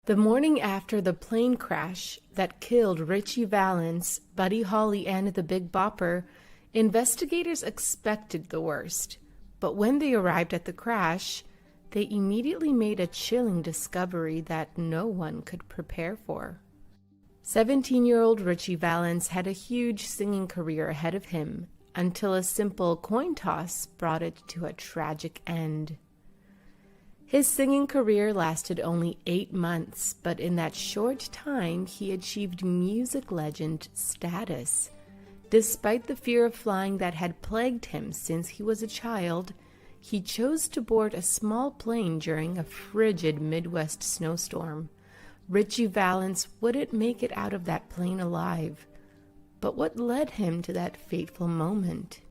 The morning after the plane crash that killed Richie Valance, Buddy Holly, and the Big Bopper, investigators expected the worst. But when they arrived at the crash, they immediately made a chilling discovery that no one could prepare for. 17-year-old Richie Valance had a huge singing career ahead of him until a simple coin toss brought it to a tragic end. His singing career lasted only 8 months, but in that short time, he achieved music legend status. Despite the fear of flying that had plagued him since he was a child, he chose to board a small plane during a frigid Midwest snowstorm. Richie Valance wouldn't make it out of that plane alive. But what led him to that fateful moment?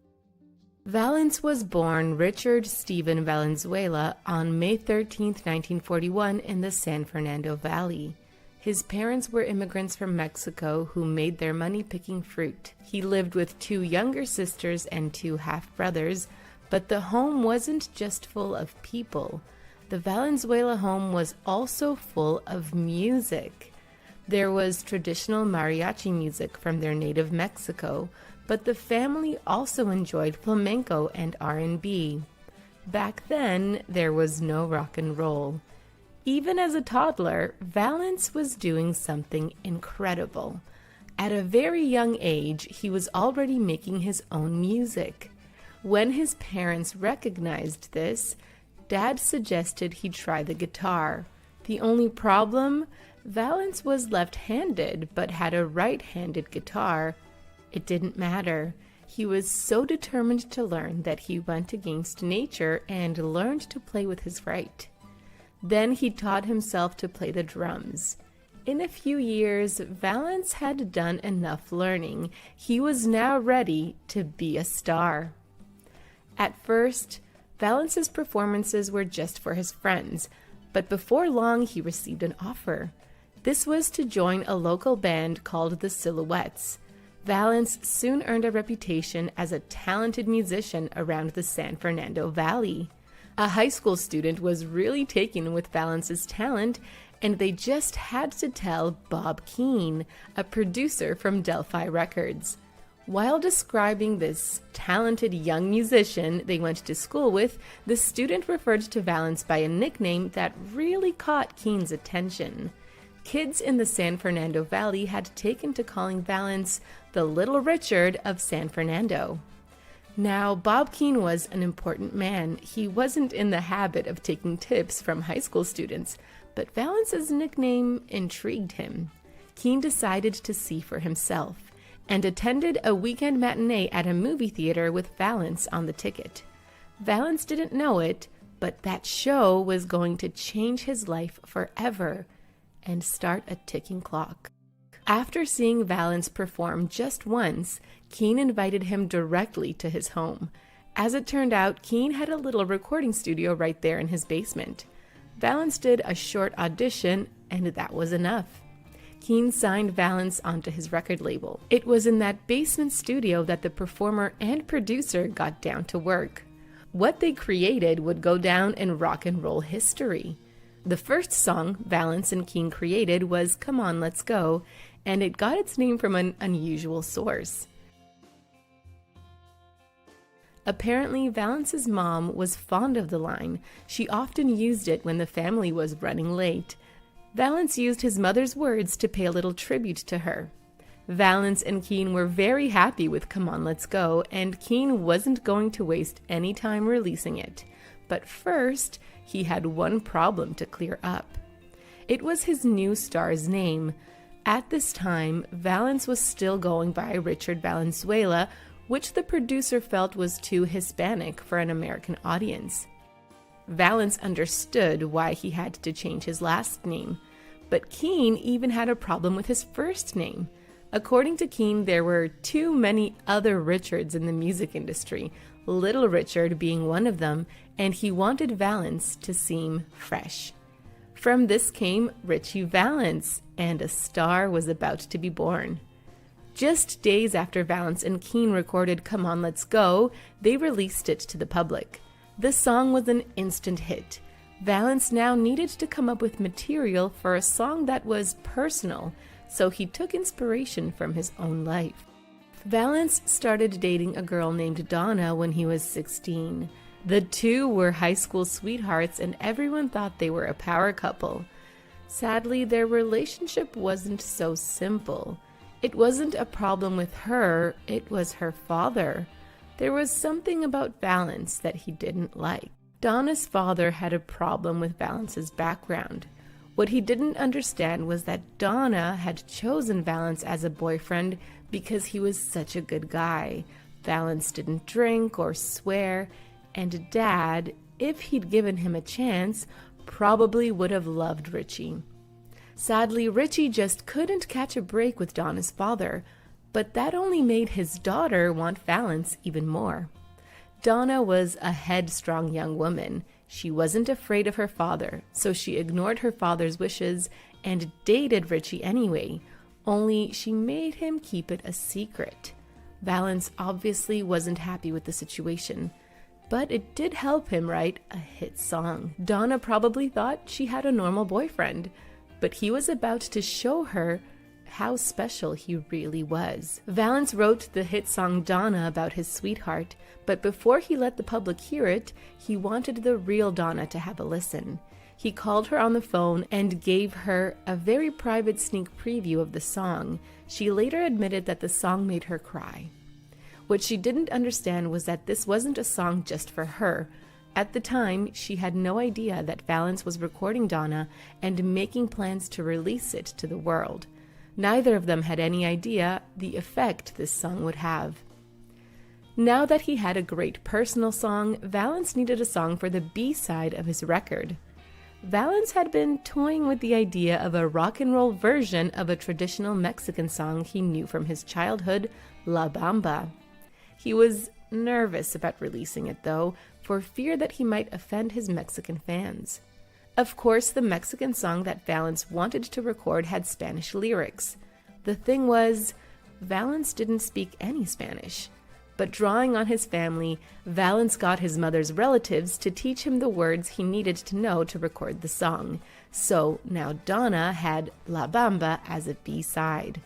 Valance was born Richard Stephen Valenzuela on May 13, 1941 in the San Fernando Valley. His parents were immigrants from Mexico who made their money picking fruit. He lived with 2 younger sisters and 2 half-brothers, but the home wasn't just full of people. The Valenzuela home was also full of music. There was traditional mariachi music from their native Mexico, but the family also enjoyed flamenco and R&B. Back then, there was no rock and roll. Even as a toddler, Valance was doing something incredible. At a very young age, he was already making his own music. When his parents recognized this, Dad suggested he try the guitar. The only problem? Valance was left-handed, but had a right-handed guitar. It didn't matter. He was so determined to learn that he went against nature and learned to play with his right. Then he taught himself to play the drums. In a few years, Valance had done enough learning. He was now ready to be a star. At first, Valance's performances were just for his friends, but before long he received an offer. This was to join a local band called the Silhouettes. Valance soon earned a reputation as a talented musician around the San Fernando Valley. A high school student was really taken with Valance's talent, and they just had to tell Bob Keane, a producer from Delphi Records. While describing this talented young musician they went to school with, the student referred to Valance by a nickname that really caught Keane's attention. Kids in the San Fernando Valley had taken to calling Valance the Little Richard of San Fernando. Now, Bob Keane was an important man. He wasn't in the habit of taking tips from high school students, but Valance's nickname intrigued him. Keane decided to see for himself and attended a weekend matinee at a movie theater with Valance on the ticket. Valance didn't know it, but that show was going to change his life forever and start a ticking clock. After seeing Valance perform just once, Keane invited him directly to his home. As it turned out, Keane had a little recording studio right there in his basement. Valance did a short audition, and that was enough. Keane signed Valance onto his record label. It was in that basement studio that the performer and producer got down to work. What they created would go down in rock and roll history. The first song Valance and Keane created was Come On, Let's Go, and it got its name from an unusual source. Apparently, Valance's mom was fond of the line. She often used it when the family was running late. Valance used his mother's words to pay a little tribute to her. Valance and Keane were very happy with Come On, Let's Go, and Keane wasn't going to waste any time releasing it. But first, he had one problem to clear up. It was his new star's name. At this time, Valance was still going by Richard Valenzuela, which the producer felt was too Hispanic for an American audience. Valance understood why he had to change his last name, but Keane even had a problem with his first name. According to Keane, there were too many other Richards in the music industry, Little Richard being one of them, and he wanted Valance to seem fresh. From this came Richie Valance, and a star was about to be born. Just days after Valance and Keane recorded Come On, Let's Go, they released it to the public. The song was an instant hit. Valance now needed to come up with material for a song that was personal, so he took inspiration from his own life. Valance started dating a girl named Donna when he was 16. The two were high school sweethearts and everyone thought they were a power couple. Sadly, their relationship wasn't so simple. It wasn't a problem with her, it was her father. There was something about Valance that he didn't like. Donna's father had a problem with Valance's background. What he didn't understand was that Donna had chosen Valance as a boyfriend because he was such a good guy. Valance didn't drink or swear, and Dad, if he'd given him a chance, probably would have loved Richie. Sadly, Richie just couldn't catch a break with Donna's father, but that only made his daughter want Valance even more. Donna was a headstrong young woman. She wasn't afraid of her father, so she ignored her father's wishes and dated Richie anyway, only she made him keep it a secret. Valance obviously wasn't happy with the situation, but it did help him write a hit song. Donna probably thought she had a normal boyfriend, but he was about to show her how special he really was. Valance wrote the hit song Donna about his sweetheart, but before he let the public hear it, he wanted the real Donna to have a listen. He called her on the phone and gave her a very private sneak preview of the song. She later admitted that the song made her cry. What she didn't understand was that this wasn't a song just for her. At the time, she had no idea that Valance was recording Donna and making plans to release it to the world. Neither of them had any idea the effect this song would have. Now that he had a great personal song, Valance needed a song for the B-side of his record. Valance had been toying with the idea of a rock and roll version of a traditional Mexican song he knew from his childhood, La Bamba. He was nervous about releasing it, though, for fear that he might offend his Mexican fans. Of course, the Mexican song that Valance wanted to record had Spanish lyrics. The thing was, Valance didn't speak any Spanish. But drawing on his family, Valance got his mother's relatives to teach him the words he needed to know to record the song. So now Donna had La Bamba as a B-side.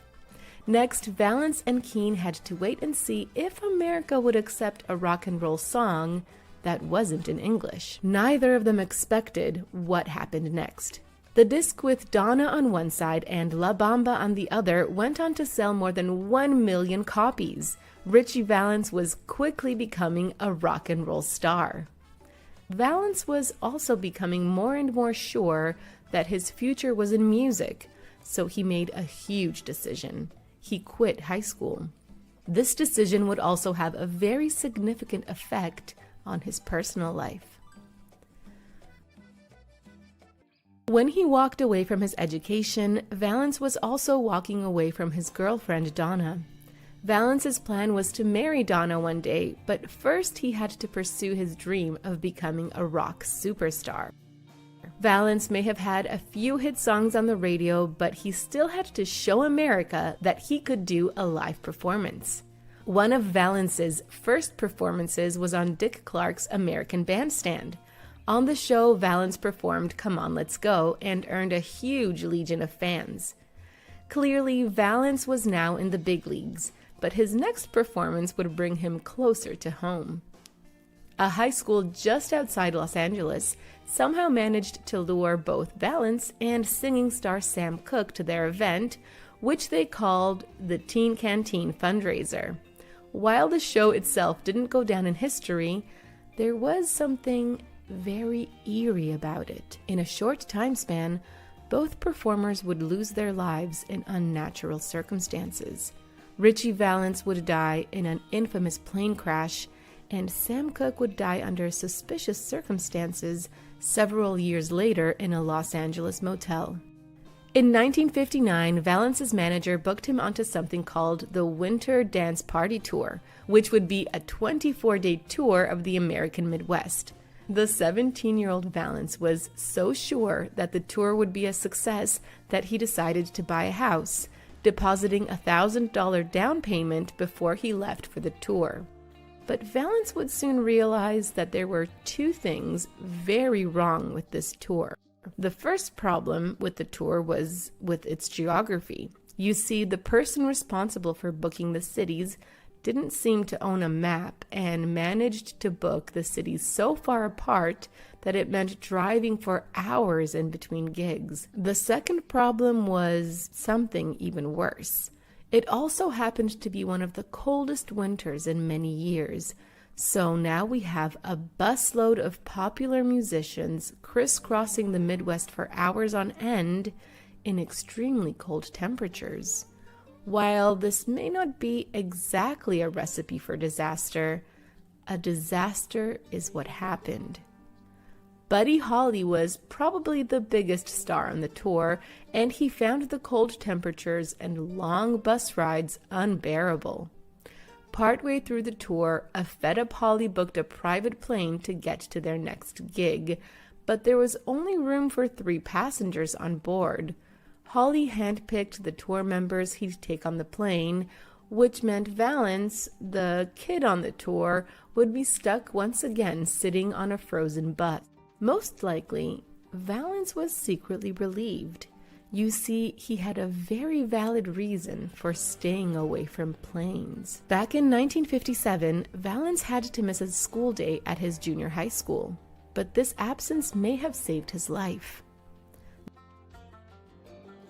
Next, Valance and Keane had to wait and see if America would accept a rock and roll song that wasn't in English. Neither of them expected what happened next. The disc with Donna on one side and La Bamba on the other went on to sell more than 1 million copies. Richie Valance was quickly becoming a rock and roll star. Valance was also becoming more and more sure that his future was in music, so he made a huge decision. He quit high school. This decision would also have a very significant effect on his personal life. When he walked away from his education, Valance was also walking away from his girlfriend, Donna. Valance's plan was to marry Donna one day, but first he had to pursue his dream of becoming a rock superstar. Valance may have had a few hit songs on the radio, but he still had to show America that he could do a live performance. One of Valance's first performances was on Dick Clark's American Bandstand. On the show, Valance performed Come On Let's Go and earned a huge legion of fans. Clearly, Valance was now in the big leagues, but his next performance would bring him closer to home. A high school just outside Los Angeles somehow managed to lure both Valance and singing star Sam Cooke to their event, which they called the Teen Canteen Fundraiser. While the show itself didn't go down in history, there was something very eerie about it. In a short time span, both performers would lose their lives in unnatural circumstances. Richie Valance would die in an infamous plane crash, and Sam Cooke would die under suspicious circumstances several years later in a Los Angeles motel. In 1959, Valance's manager booked him onto something called the Winter Dance Party Tour, which would be a 24-day tour of the American Midwest. The 17-year-old Valance was so sure that the tour would be a success that he decided to buy a house, depositing a $1,000 down payment before he left for the tour. But Valance would soon realize that there were two things very wrong with this tour. The first problem with the tour was with its geography. You see, the person responsible for booking the cities didn't seem to own a map and managed to book the cities so far apart that it meant driving for hours in between gigs. The second problem was something even worse. It also happened to be one of the coldest winters in many years. So now we have a busload of popular musicians crisscrossing the Midwest for hours on end in extremely cold temperatures. While this may not be exactly a recipe for disaster, a disaster is what happened. Buddy Holly was probably the biggest star on the tour, and he found the cold temperatures and long bus rides unbearable. Partway through the tour, a fed-up Holly booked a private plane to get to their next gig, but there was only room for 3 passengers on board. Holly handpicked the tour members he'd take on the plane, which meant Valance, the kid on the tour, would be stuck once again sitting on a frozen bus. Most likely, Valance was secretly relieved. You see, he had a very valid reason for staying away from planes. Back in 1957, Valance had to miss a school day at his junior high school, but this absence may have saved his life.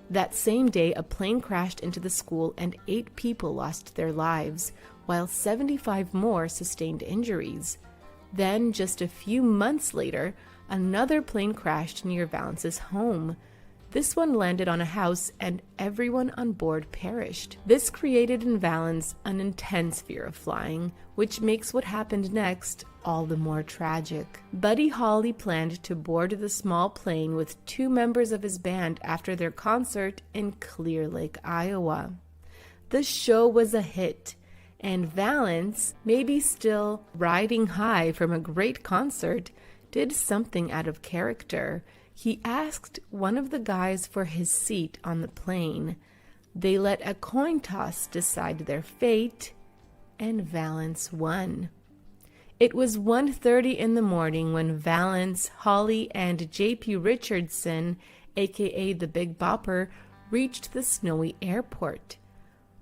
That same day, a plane crashed into the school and 8 people lost their lives, while 75 more sustained injuries. Then, just a few months later, another plane crashed near Valance's home. This one landed on a house and everyone on board perished. This created in Valance an intense fear of flying, which makes what happened next all the more tragic. Buddy Holly planned to board the small plane with 2 members of his band after their concert in Clear Lake, Iowa. The show was a hit, and Valance, maybe still riding high from a great concert, did something out of character. He asked one of the guys for his seat on the plane. They let a coin toss decide their fate, and Valance won. It was 1:30 in the morning when Valance, Holly, and J.P. Richardson, aka the Big Bopper, reached the snowy airport.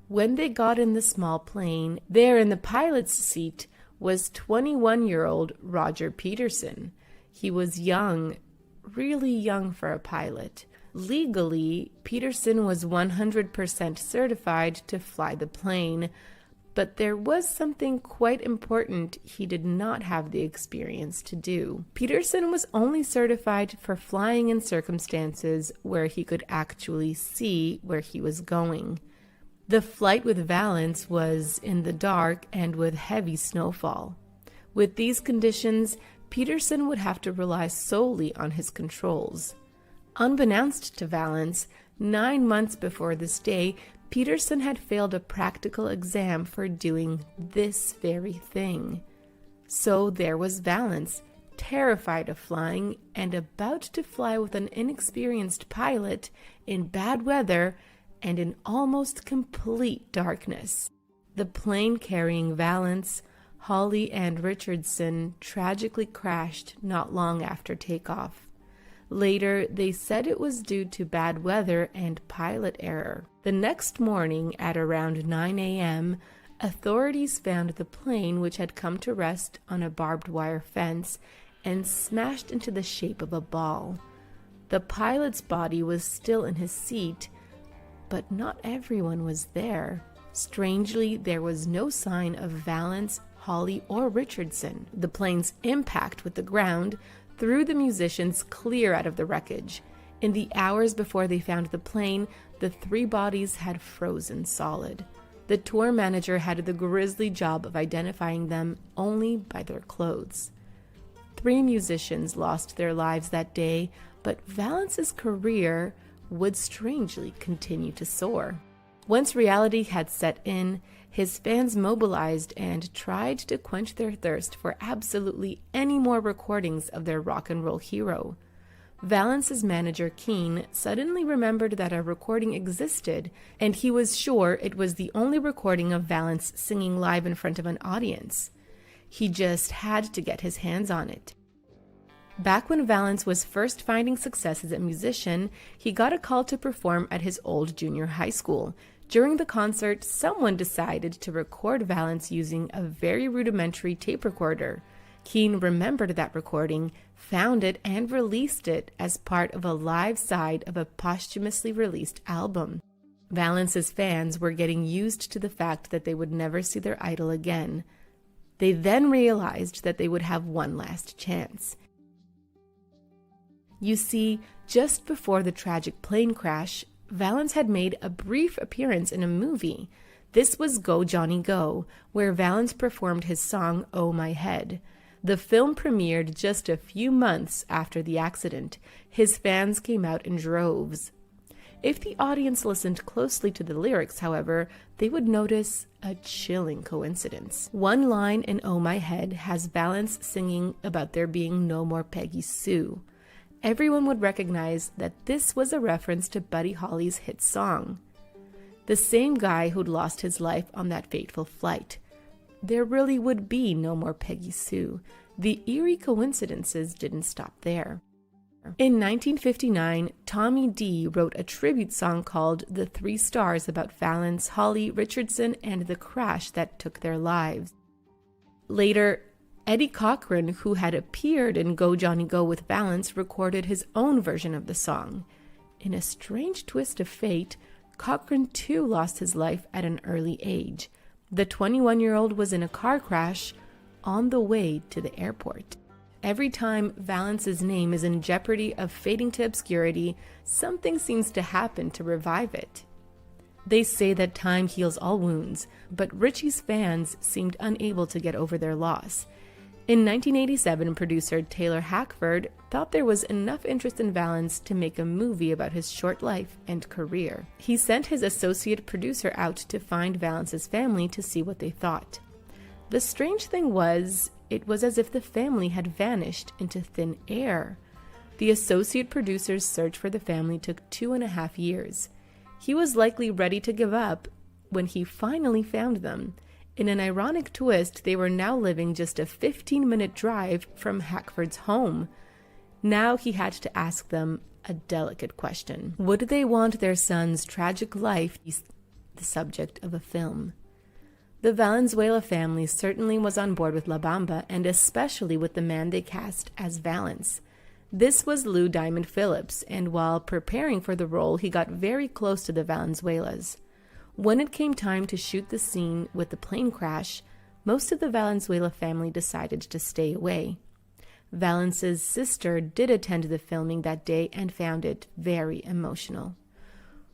When they got in the small plane, there in the pilot's seat was 21-year-old Roger Peterson. He was young, really young for a pilot. Legally, Peterson was 100% certified to fly the plane, but there was something quite important he did not have the experience to do. Peterson was only certified for flying in circumstances where he could actually see where he was going. The flight with Valance was in the dark and with heavy snowfall. With these conditions, Peterson would have to rely solely on his controls. Unbeknownst to Valance, 9 months before this day, Peterson had failed a practical exam for doing this very thing. So there was Valance, terrified of flying and about to fly with an inexperienced pilot in bad weather and in almost complete darkness. The plane carrying Valance, Holly, and Richardson tragically crashed not long after takeoff. Later, they said it was due to bad weather and pilot error. The next morning, at around 9 a.m., authorities found the plane, which had come to rest on a barbed wire fence, and smashed into the shape of a ball. The pilot's body was still in his seat, but not everyone was there. Strangely, there was no sign of Valance, Holly, or Richardson. The plane's impact with the ground threw the musicians clear out of the wreckage. In the hours before they found the plane, the 3 bodies had frozen solid. The tour manager had the grisly job of identifying them only by their clothes. 3 musicians lost their lives that day, but Valance's career would strangely continue to soar. Once reality had set in, his fans mobilized and tried to quench their thirst for absolutely any more recordings of their rock and roll hero. Valance's manager, Keane, suddenly remembered that a recording existed, and he was sure it was the only recording of Valance singing live in front of an audience. He just had to get his hands on it. Back when Valance was first finding success as a musician, he got a call to perform at his old junior high school. During the concert, someone decided to record Valance using a very rudimentary tape recorder. Keane remembered that recording, found it, and released it as part of a live side of a posthumously released album. Valance's fans were getting used to the fact that they would never see their idol again. They then realized that they would have one last chance. You see, just before the tragic plane crash, Valance had made a brief appearance in a movie. This was Go Johnny Go, where Valance performed his song Oh My Head. The film premiered just a few months after the accident. His fans came out in droves. If the audience listened closely to the lyrics, however, they would notice a chilling coincidence. One line in Oh My Head has Valance singing about there being no more Peggy Sue. Everyone would recognize that this was a reference to Buddy Holly's hit song. The same guy who'd lost his life on that fateful flight. There really would be no more Peggy Sue. The eerie coincidences didn't stop there. In 1959, Tommy D wrote a tribute song called The Three Stars about Valance, Holly, Richardson, and the crash that took their lives. Later, Eddie Cochran, who had appeared in Go Johnny Go with Valance, recorded his own version of the song. In a strange twist of fate, Cochran too lost his life at an early age. The 21-year-old was in a car crash on the way to the airport. Every time Valance's name is in jeopardy of fading to obscurity, something seems to happen to revive it. They say that time heals all wounds, but Richie's fans seemed unable to get over their loss. In 1987, producer Taylor Hackford thought there was enough interest in Valance to make a movie about his short life and career. He sent his associate producer out to find Valance's family to see what they thought. The strange thing was, it was as if the family had vanished into thin air. The associate producer's search for the family took 2.5 years. He was likely ready to give up when he finally found them. In an ironic twist, they were now living just a 15-minute drive from Hackford's home. Now he had to ask them a delicate question. Would they want their son's tragic life be the subject of a film? The Valenzuela family certainly was on board with La Bamba, and especially with the man they cast as Valance. This was Lou Diamond Phillips, and while preparing for the role, he got very close to the Valenzuelas. When it came time to shoot the scene with the plane crash, most of the Valenzuela family decided to stay away. Valance's sister did attend the filming that day and found it very emotional.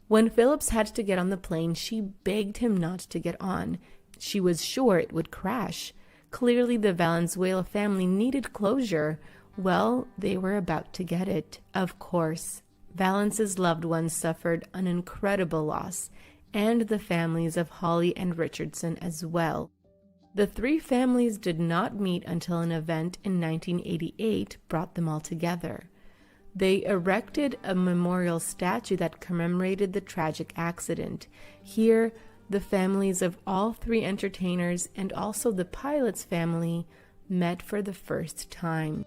When Phillips had to get on the plane, she begged him not to get on. She was sure it would crash. Clearly, the Valenzuela family needed closure. Well, they were about to get it. Of course, Valance's loved ones suffered an incredible loss, and the families of Holly and Richardson as well. The three families did not meet until an event in 1988 brought them all together. They erected a memorial statue that commemorated the tragic accident. Here, the families of all three entertainers and also the pilot's family met for the first time.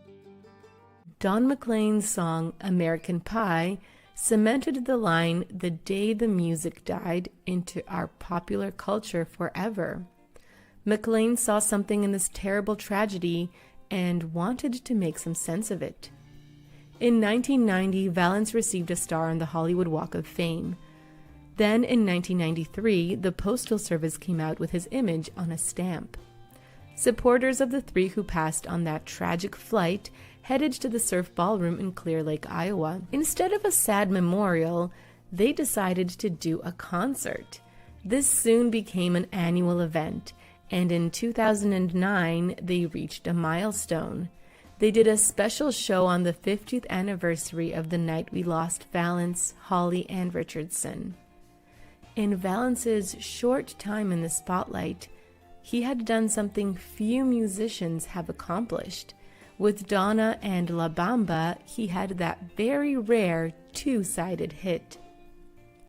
Don McLean's song American Pie cemented the line "The day the music died" into our popular culture forever. McLean saw something in this terrible tragedy and wanted to make some sense of it. In 1990, Valance received a star on the Hollywood Walk of Fame. Then in 1993, the Postal Service came out with his image on a stamp. Supporters of the three who passed on that tragic flight headed to the Surf Ballroom in Clear Lake, Iowa. Instead of a sad memorial, they decided to do a concert. This soon became an annual event, and in 2009, they reached a milestone. They did a special show on the 50th anniversary of the night we lost Valance, Holly, and Richardson. In Valance's short time in the spotlight, he had done something few musicians have accomplished. With Donna and La Bamba, he had that very rare two-sided hit.